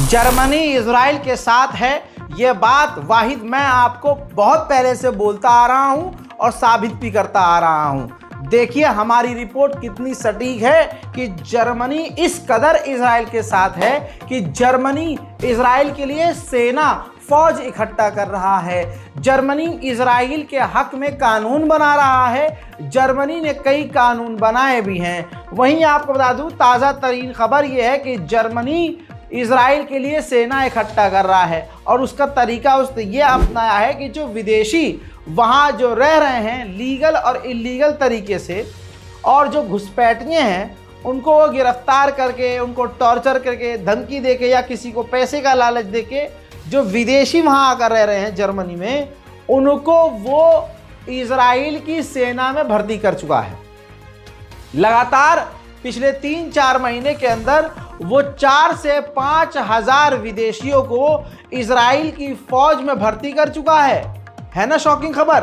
Germany Israel के साथ है, ये बात वाहिद मैं आपको बहुत पहले से बोलता आ रहा हूं और साबित भी करता आ रहा हूं। देखिए हमारी रिपोर्ट कितनी सटीक है कि जर्मनी इस कदर इजराइल के साथ है कि जर्मनी इजराइल के लिए सेना फौज इकट्ठा कर रहा है। जर्मनी इजराइल के हक में कानून बना रहा है। जर्मनी ने कई कानून बनाए भी हैं। वहीं आपको बता दूं, ताज़ा तरीन खबर यह है कि जर्मनी इजराइल के लिए सेना इकट्ठा कर रहा है और उसका तरीका उसने ये अपनाया है कि जो विदेशी वहाँ जो रह रहे हैं लीगल और इलीगल तरीके से, और जो घुसपैठिए हैं उनको वो गिरफ्तार करके, उनको टॉर्चर करके, धमकी देके या किसी को पैसे का लालच देके जो विदेशी वहाँ आकर रह रहे हैं जर्मनी में, उनको वो इजराइल की सेना में भर्ती कर चुका है। लगातार पिछले 3-4 महीने के अंदर वो 4 से 5 हजार विदेशियों को इजराइल की फौज में भर्ती कर चुका है ना शॉकिंग खबर?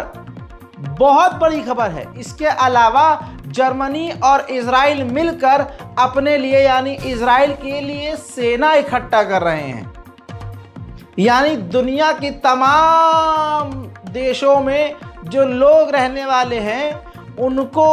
बहुत बड़ी खबर है। इसके अलावा जर्मनी और इजराइल मिलकर अपने लिए यानी इजराइल के लिए सेना इकट्ठा कर रहे हैं। यानी दुनिया की तमाम देशों में जो लोग रहने वाले हैं उनको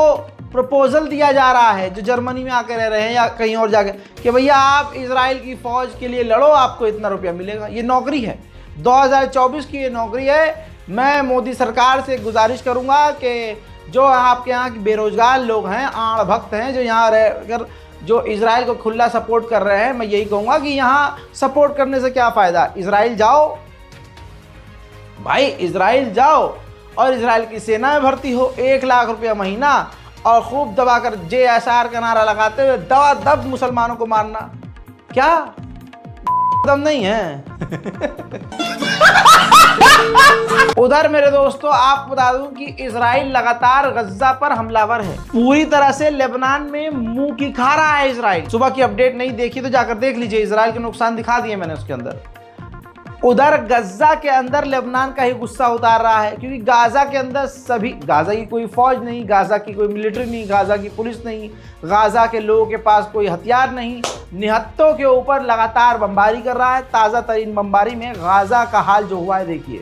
प्रपोजल दिया जा रहा है, जो जर्मनी में आकर रह रहे हैं या कहीं और जाकर, कि भैया आप इजराइल की फौज के लिए लड़ो, आपको इतना रुपया मिलेगा। ये नौकरी है, 2024 की ये नौकरी है। मैं मोदी सरकार से गुजारिश करूंगा कि जो आपके यहाँ के बेरोजगार लोग हैं, आड़ भक्त हैं, जो यहाँ रहकर जो इजराइल को खुला सपोर्ट कर रहे हैं, मैं यही कहूँगा कि यहाँ सपोर्ट करने से क्या फ़ायदा। इजराइल जाओ भाई, इजराइल जाओ और इजराइल की सेना में भर्ती हो, 1 लाख रुपया महीना, और खूब दबाकर JSR का नारा लगाते हुए दवा दब मुसलमानों को मारना। क्या दम नहीं है? उधर मेरे दोस्तों आपको बता दूं कि इजराइल लगातार गज्जा पर हमलावर है। पूरी तरह से लेबनान में मुंह की खा रहा है इजराइल। सुबह की अपडेट नहीं देखी तो जाकर देख लीजिए, इजराइल के नुकसान दिखा दिए मैंने उसके अंदर। उधर गज्जा के अंदर लेबनान का ही गुस्सा उतार रहा है, क्योंकि गाजा के अंदर सभी, गाजा की कोई फौज नहीं, गाजा की कोई मिलिट्री नहीं, गाजा की पुलिस नहीं, गाजा के लोगों के पास कोई हथियार नहीं, निहत्तों के ऊपर लगातार बमबारी कर रहा है। ताज़ा तरीन बमबारी में गाजा का हाल जो हुआ है देखिए।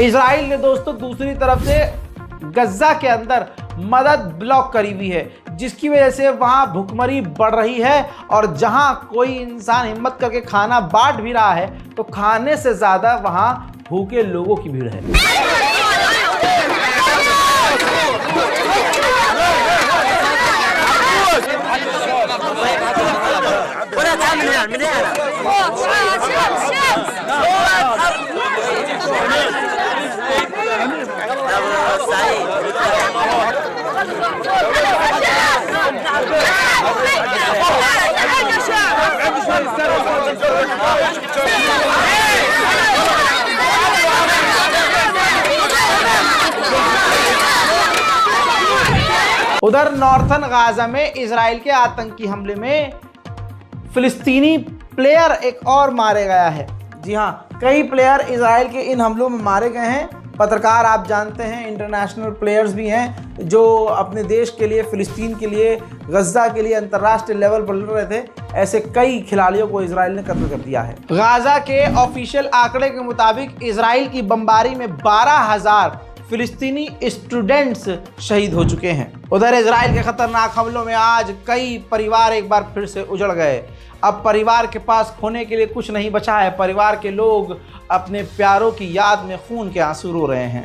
इजराइल ने दोस्तों दूसरी तरफ से गज्जा के अंदर मदद ब्लॉक करी हुई है, जिसकी वजह से वहां भुखमरी बढ़ रही है। और जहां कोई इंसान हिम्मत करके खाना बांट भी रहा है तो खाने से ज्यादा वहां भूखे लोगों की भीड़ है। उधर नॉर्थन गाजा में इजराइल के आतंकी हमले में फिलिस्तीनी प्लेयर एक और मारे गया है। जी हाँ, कई प्लेयर इजराइल के इन हमलों में मारे गए हैं। पत्रकार आप जानते हैं, इंटरनेशनल प्लेयर्स भी हैं जो अपने देश के लिए, फिलिस्तीन के लिए, गज्जा के लिए अंतर्राष्ट्रीय लेवल पर लड़ रहे थे। ऐसे कई खिलाड़ियों को इजराइल ने कत्ल कर दिया है। गाजा के ऑफिशियल आंकड़े के मुताबिक इजराइल की बमबारी में 12,000 फिलिस्तीनी स्टूडेंट्स शहीद हो चुके हैं। उधर इजराइल के खतरनाक हमलों में आज कई परिवार एक बार फिर से उजड़ गए। अब परिवार के पास खोने के लिए कुछ नहीं बचा है। परिवार के लोग अपने प्यारों की याद में खून के आंसू रो रहे हैं।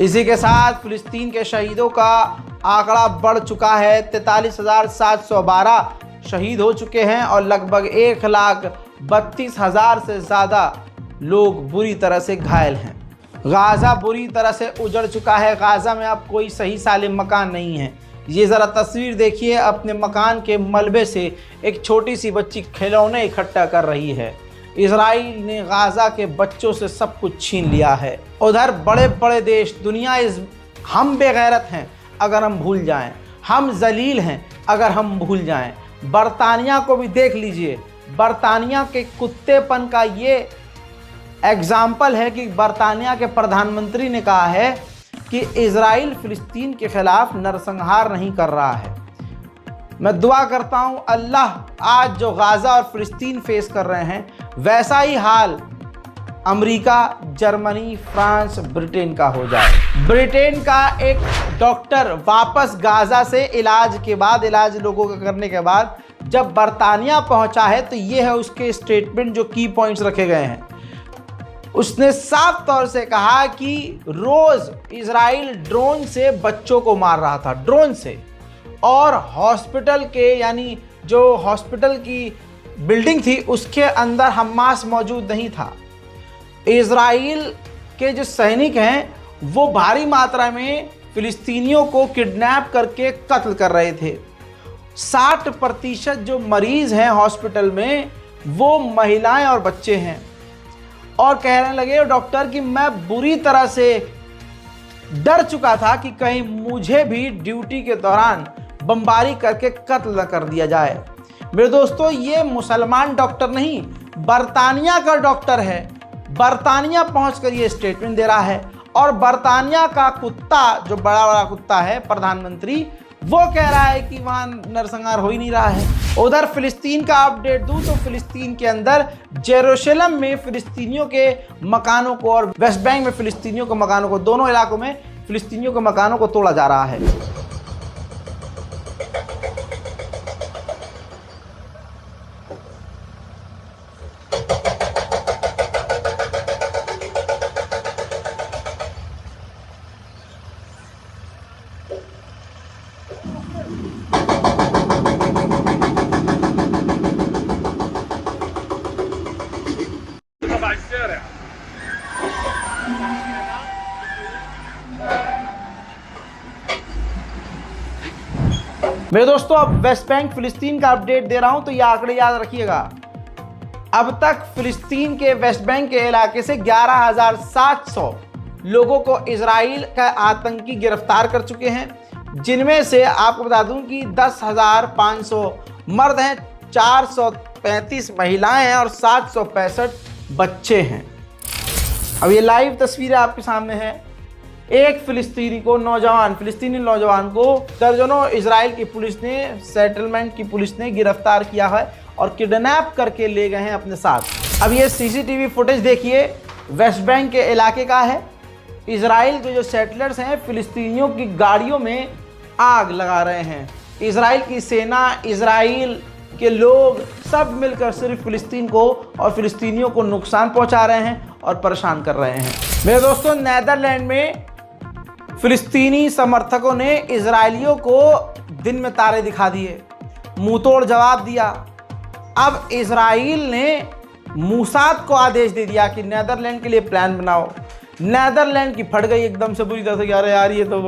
इसी के साथ फिलिस्तीन के शहीदों का आंकड़ा बढ़ चुका है। 43,712 शहीद हो चुके हैं और लगभग 1,32,000 से ज़्यादा लोग बुरी तरह से घायल हैं। गाज़ा बुरी तरह से उजड़ चुका है। गाज़ा में अब कोई सही सालिम मकान नहीं है। ये ज़रा तस्वीर देखिए, अपने मकान के मलबे से एक छोटी सी बच्ची खिलौने इकट्ठा कर रही है। इजराइल ने गाज़ा के बच्चों से सब कुछ छीन लिया है। उधर बड़े बड़े देश दुनिया हम बेगैरत हैं अगर हम भूल जाएं, हम जलील हैं अगर हम भूल जाएं। बरतानिया को भी देख लीजिए, बरतानिया के कुत्तेपन का ये एग्जाम्पल है कि बरतानिया के प्रधानमंत्री ने कहा है कि इजराइल फिलिस्तीन के खिलाफ नरसंहार नहीं कर रहा है। मैं दुआ करता हूं अल्लाह आज जो गाज़ा और फिलिस्तीन फेस कर रहे हैं वैसा ही हाल अमेरिका, जर्मनी, फ्रांस, ब्रिटेन का हो जाए। ब्रिटेन का एक डॉक्टर वापस गाज़ा से इलाज लोगों का करने के बाद जब बरतानिया पहुंचा है तो ये है उसके स्टेटमेंट जो की पॉइंट्स रखे गए हैं। उसने साफ तौर से कहा कि रोज़ इजराइल ड्रोन से बच्चों को मार रहा था, ड्रोन से, और हॉस्पिटल के यानी जो हॉस्पिटल की बिल्डिंग थी उसके अंदर हमास मौजूद नहीं था। इजराइल के जो सैनिक हैं वो भारी मात्रा में फिलिस्तीनियों को किडनैप करके कत्ल कर रहे थे। 60% जो मरीज़ हैं हॉस्पिटल में वो महिलाएं और बच्चे हैं। और कहने लगे डॉक्टर कि मैं बुरी तरह से डर चुका था कि कहीं मुझे भी ड्यूटी के दौरान बमबारी करके कत्ल न कर दिया जाए। मेरे दोस्तों, ये मुसलमान डॉक्टर नहीं, बरतानिया का डॉक्टर है। बरतानिया पहुंचकर ये स्टेटमेंट दे रहा है और बरतानिया का कुत्ता, जो बड़ा कुत्ता है प्रधानमंत्री, वो कह रहा है कि वहाँ नरसंहार हो ही नहीं रहा है। उधर फिलिस्तीन का अपडेट दूं तो फिलिस्तीन के अंदर जेरूशलम में फिलिस्तीनियों के मकानों को और वेस्ट बैंक में फिलिस्तीनियों के मकानों को, दोनों इलाकों में फिलिस्तीनियों के मकानों को तोड़ा जा रहा है। मेरे दोस्तों, अब वेस्ट बैंक फिलिस्तीन का अपडेट दे रहा हूं तो ये आंकड़े याद रखिएगा। अब तक फिलिस्तीन के वेस्ट बैंक के इलाके से 11,700 लोगों को इजराइल का आतंकी गिरफ्तार कर चुके हैं, जिनमें से आपको बता दूं कि 10,500 मर्द हैं, 435 महिलाएं हैं और 765 बच्चे हैं। अब ये लाइव तस्वीरें आपके सामने हैं। एक फिलिस्तीनी नौजवान को दर्जनों इजराइल की पुलिस ने, सेटलमेंट की पुलिस ने गिरफ्तार किया है और किडनैप करके ले गए हैं अपने साथ। अब ये सीसीटीवी फुटेज देखिए, वेस्ट बैंक के इलाके का है। इजराइल के जो सेटलर्स हैं फिलिस्तीनियों की गाड़ियों में आग लगा रहे हैं। इजराइल की सेना, इजराइल के लोग सब मिलकर सिर्फ फिलिस्तीन को और फिलिस्तीनियों को नुकसान पहुंचा रहे हैं और परेशान कर रहे हैं। मेरे दोस्तों, नीदरलैंड में फिलिस्तीनी समर्थकों ने इजरायलियों को दिन में तारे दिखा दिए, मुंहतोड़ जवाब दिया। अब इजराइल ने मूसाद को आदेश दे दिया कि नीदरलैंड के लिए प्लान बनाओ। नीदरलैंड की फट गई एकदम से बुरी तरह से, अरे यार ये तो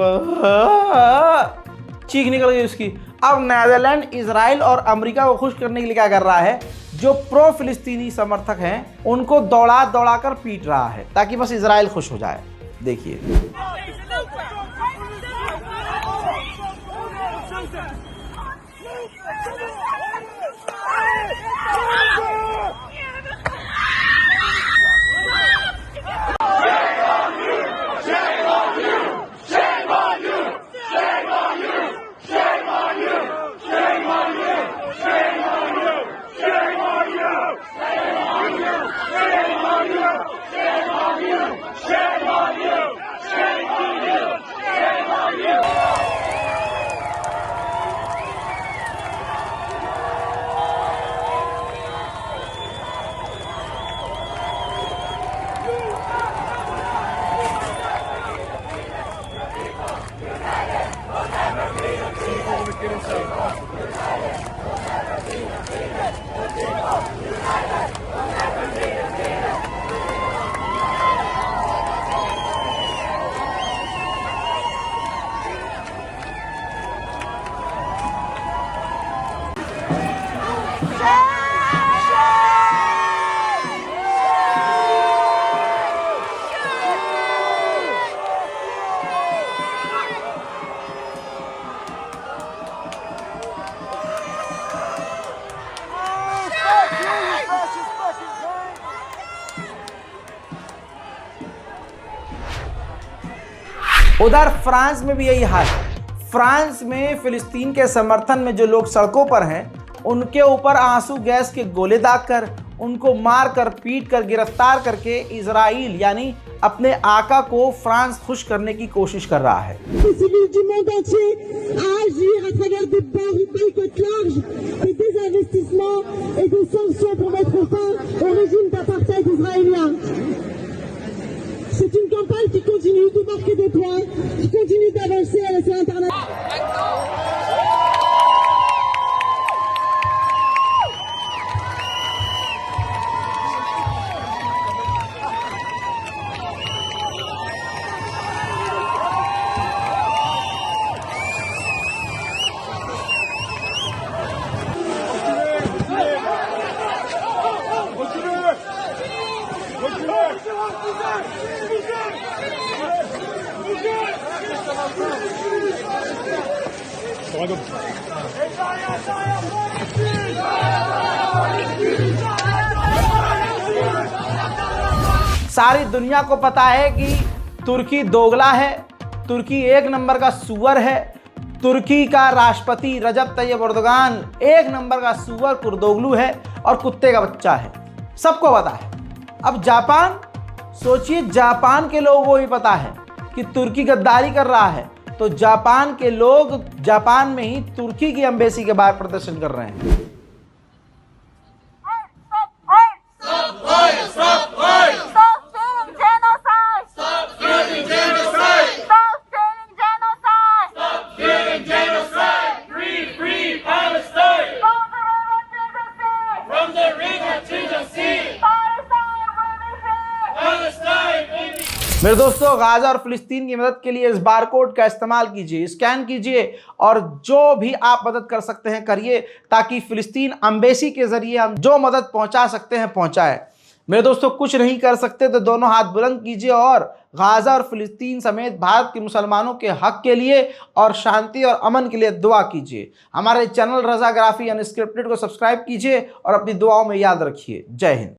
चीख निकल गई उसकी। अब नीदरलैंड इजराइल और अमेरिका को खुश करने के लिए क्या कर रहा है, जो प्रो फिलिस्तीनी समर्थक हैं उनको दौड़ा दौड़ा कर पीट रहा है ताकि बस इजराइल खुश हो जाए। देखिए उधर फ्रांस में भी यही हाल है। फ्रांस में फिलिस्तीन के समर्थन में जो लोग सड़कों पर हैं, उनके ऊपर आंसू गैस के गोले दागकर, उनको मार कर पीट कर गिरफ्तार करके इजराइल यानी अपने आका को फ्रांस खुश करने की कोशिश कर रहा है। C'est une campagne qui continue de marquer des points, qui continue d'avancer à l'échelle internationale. सारी दुनिया को पता है कि तुर्की दोगला है, तुर्की एक नंबर का सुअर है, तुर्की का राष्ट्रपति रजब तैयब एर्दोगान एक नंबर का सुअर कुर्दोगलू है और कुत्ते का बच्चा है, सबको पता है। अब जापान, सोचिए जापान के लोगों को भी पता है कि तुर्की गद्दारी कर रहा है, तो जापान के लोग जापान में ही तुर्की की एम्बेसी के बाहर प्रदर्शन कर रहे हैं। मेरे दोस्तों, गाजा और फिलिस्तीन की मदद के लिए इस बारकोड का इस्तेमाल कीजिए, स्कैन कीजिए और जो भी आप मदद कर सकते हैं करिए, ताकि फिलिस्तीन एम्बेसी के जरिए हम जो मदद पहुंचा सकते हैं पहुंचाए। मेरे दोस्तों, कुछ नहीं कर सकते तो दोनों हाथ बुलंद कीजिए और गाजा और फिलिस्तीन समेत भारत के मुसलमानों के हक के लिए और शांति और अमन के लिए दुआ कीजिए। हमारे चैनल रज़ाग्राफी अनस्क्रिप्टेड को सब्सक्राइब कीजिए और अपनी दुआओं में याद रखिए। जय हिंद।